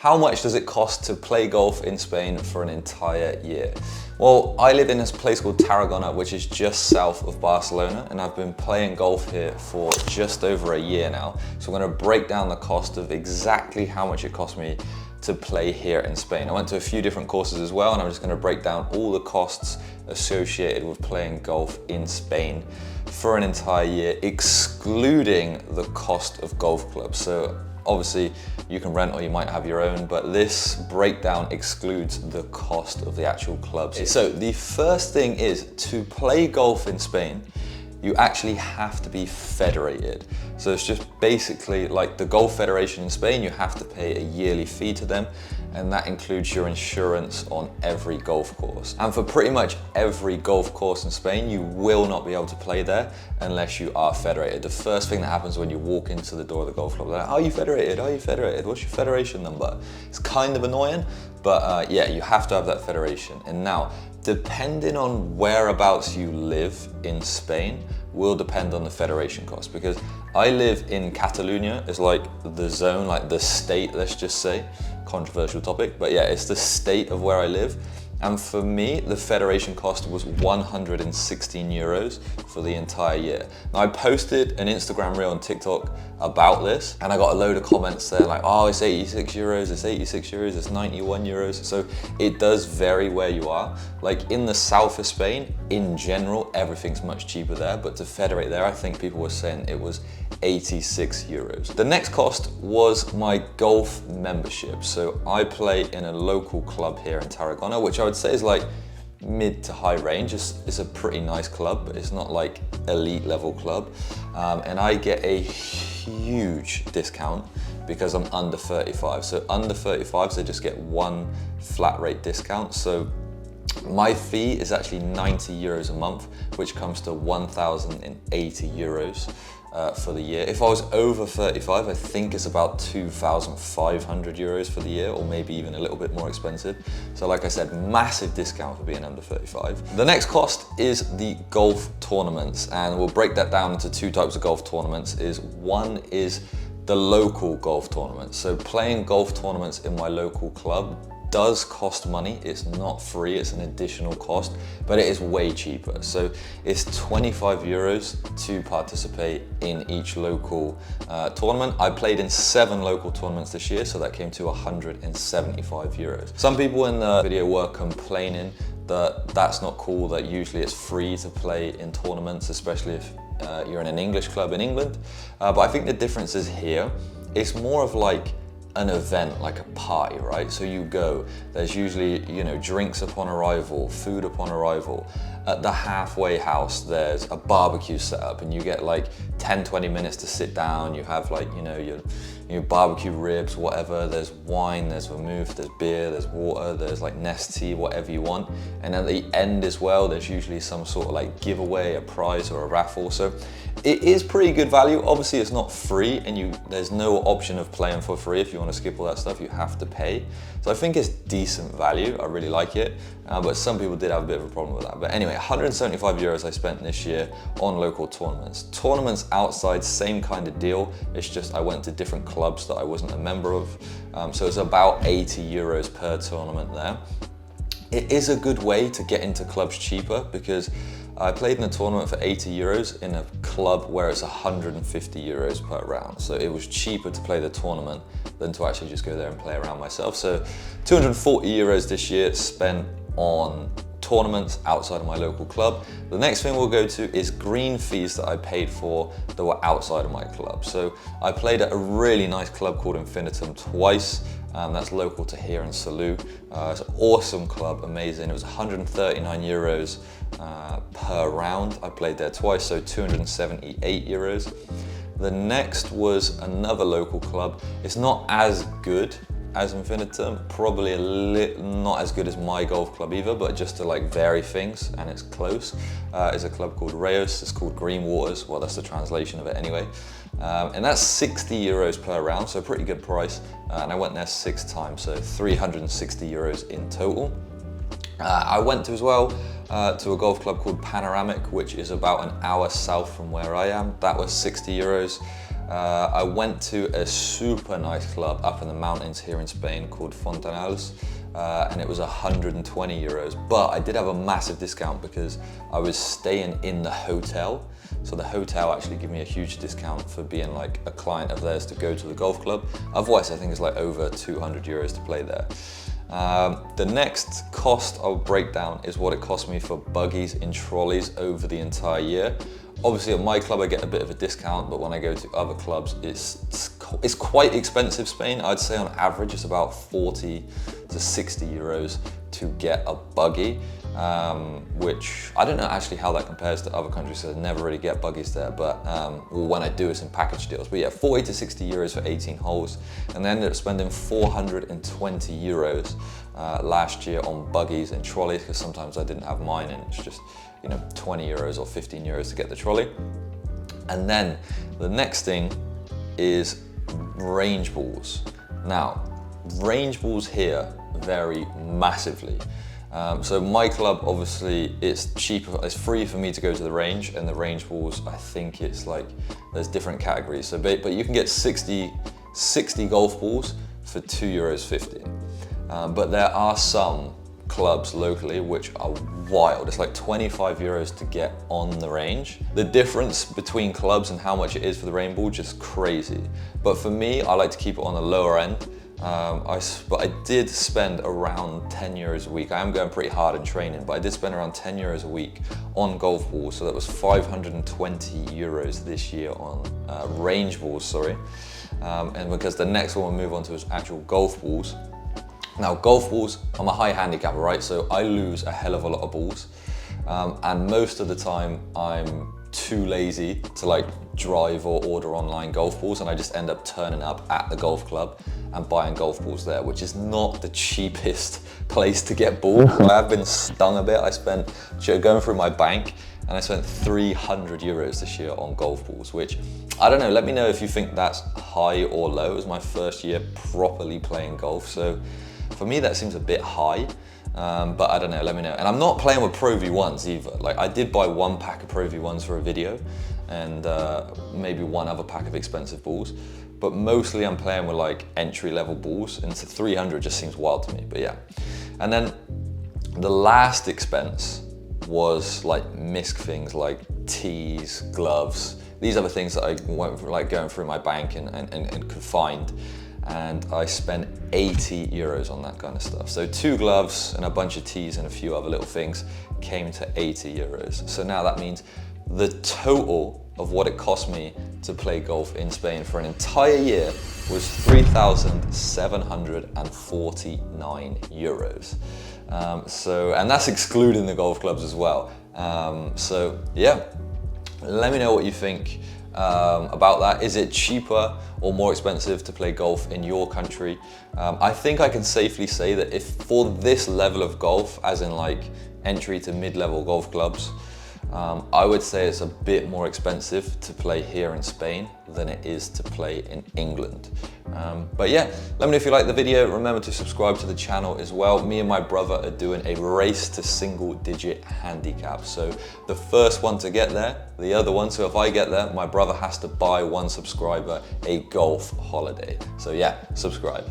How much does it cost to play golf in Spain for an entire year? Well, I live in this place called Tarragona, which is just south of Barcelona, and I've been playing golf here for just over a year now. So I'm going to break down the cost of exactly how much it cost me to play here in Spain. I went to a few different courses as well, and I'm just going to break down all the costs associated with playing golf in Spain for an entire year, excluding the cost of golf clubs. So obviously you can rent or you might have your own, but this breakdown excludes the cost of the actual clubs. So the first thing is, to play golf in Spain, you actually have to be federated. So it's just basically like the Golf Federation in Spain. You have to pay a yearly fee to them, and that includes your insurance on every golf course. And for pretty much every golf course in Spain, you will not be able to play there unless you are federated. The first thing that happens when you walk into the door of the golf club, they're like, "Are you federated? Are you federated? What's your federation number?" It's kind of annoying, but yeah, you have to have that federation. And now, depending on whereabouts you live in Spain will depend on the federation cost, because I live in Catalonia. It's like the zone, like the state, let's just say. Controversial topic, but yeah, it's the state of where I live. And for me, the federation cost was 116 euros for the entire year. Now, I posted an Instagram reel on TikTok about this, and I got a load of comments there like, "Oh, it's 86 euros, it's 86 euros, it's 91 euros. So it does vary where you are. Like in the south of Spain, in general, everything's much cheaper there, but to federate there, I think people were saying it was 86 euros. The next cost was my golf membership. So I play in a local club here in Tarragona, which I would say is like mid to high range. It's a pretty nice club, but it's not like elite level club. And I get a huge discount because I'm under 35. So under 35s, they just get one flat rate discount. So my fee is actually 90 euros a month, which comes to 1,080 euros for the year. If I was over 35, I think it's about 2,500 euros for the year, or maybe even a little bit more expensive. So like I said, massive discount for being under 35. The next cost is the golf tournaments, and we'll break that down into two types of golf tournaments. One is the local golf tournaments. So playing golf tournaments in my local club does cost money. It's not free, it's an additional cost, but it is way cheaper. So it's 25 euros to participate in each local tournament. I played in 7 local tournaments this year, so that came to 175 euros. Some people in the video were complaining that that's not cool, that usually it's free to play in tournaments, especially if you're in an English club in England. But I think the difference is here, it's more of like an event, like a party, right? So you go, there's usually, you know, drinks upon arrival, food upon arrival. At the halfway house, there's a barbecue set up, and you get like 10-20 minutes to sit down. You have like, you know, your barbecue ribs, whatever. There's wine, there's vermouth, there's beer, there's water, there's like Nest tea, whatever you want. And at the end as well, there's usually some sort of like giveaway, a prize or a raffle. So it is pretty good value. Obviously it's not free, and there's no option of playing for free. If you want to skip all that stuff, you have to pay. So I think it's decent value. I really like it. But some people did have a bit of a problem with that. But anyway, 175 euros I spent this year on local tournaments. Tournaments outside, same kind of deal. It's just I went to different clubs that I wasn't a member of. So it's about 80 euros per tournament there. It is a good way to get into clubs cheaper, because I played in a tournament for 80 euros in a club where it's 150 euros per round. So it was cheaper to play the tournament than to actually just go there and play around myself. So 240 euros this year spent on tournaments outside of my local club. The next thing we'll go to is green fees that I paid for that were outside of my club. So I played at a really nice club called Infinitum twice. That's local to here in Salou. It's an awesome club, amazing. It was 139 euros per round. I played there twice, so 278 euros. The next was another local club. It's not as good as Infinitum, probably not as good as my golf club either, but just to like vary things, and it's close, is a club called Rayos. It's called Green Waters. Well, that's the translation of it anyway. And that's 60 euros per round, so a pretty good price. And I went there 6 times, so 360 euros in total. I went to as well to a golf club called Panoramic, which is about an hour south from where I am. That was 60 euros. I went to a super nice club up in the mountains here in Spain called Fontanals, and it was 120 euros. But I did have a massive discount because I was staying in the hotel. So the hotel actually gave me a huge discount for being like a client of theirs to go to the golf club. Otherwise, I think it's like over 200 euros to play there. The next cost I'll break down is what it cost me for buggies and trolleys over the entire year. Obviously at my club I get a bit of a discount, but when I go to other clubs it's quite expensive, Spain. I'd say on average it's about 40 to 60 euros to get a buggy, which I don't know actually how that compares to other countries, so I never really get buggies there, but well, when I do it's in package deals. But yeah, 40 to 60 euros for 18 holes, and then ended up spending 420 euros last year on buggies and trolleys, because sometimes I didn't have mine and it's just, you know, 20 euros or 15 euros to get the trolley. And then the next thing is range balls. Now, range balls here vary massively. So my club, obviously, it's cheaper, it's free for me to go to the range, and the range balls, I think it's like, there's different categories. So, but you can get 60 golf balls for €2.50. But there are some clubs locally which are wild. It's like 25 euros to get on the range. The difference between clubs and how much it is for the range ball, just crazy. But for me, I like to keep it on the lower end. But I did spend around 10 euros a week. I am going pretty hard in training, but I did spend around 10 euros a week on golf balls. So that was 520 euros this year on range balls, sorry. And because the next one we'll move on to is actual golf balls. Now, golf balls, I'm a high handicapper, right? So I lose a hell of a lot of balls. And most of the time I'm too lazy to like drive or order online golf balls, and I just end up turning up at the golf club and buying golf balls there, which is not the cheapest place to get balls. I have been stung a bit. I spent, going through my bank, and I spent 300 euros this year on golf balls, which, I don't know, let me know if you think that's high or low. It was my first year properly playing golf, so for me that seems a bit high. But I don't know, let me know. And I'm not playing with Pro V1s either. Like, I did buy one pack of Pro V1s for a video, and maybe one other pack of expensive balls. But mostly I'm playing with like entry-level balls, and so 300 just seems wild to me, but yeah. And then the last expense was like misc things like tees, gloves. These are the things that I went for, like going through my bank and could find. And I spent 80 euros on that kind of stuff. So 2 gloves and a bunch of tees and a few other little things came to 80 euros. So now that means the total of what it cost me to play golf in Spain for an entire year was 3,749 euros. And that's excluding the golf clubs as well. So yeah, let me know what you think about that. Is it cheaper or more expensive to play golf in your country? I think I can safely say that if for this level of golf, as in like entry to mid-level golf clubs, I would say it's a bit more expensive to play here in Spain than it is to play in England. But yeah, let me know if you like the video. Remember to subscribe to the channel as well. Me and my brother are doing a race to single-digit handicap. So the first one to get there, the other one. So if I get there, my brother has to buy one subscriber a golf holiday. So yeah, subscribe.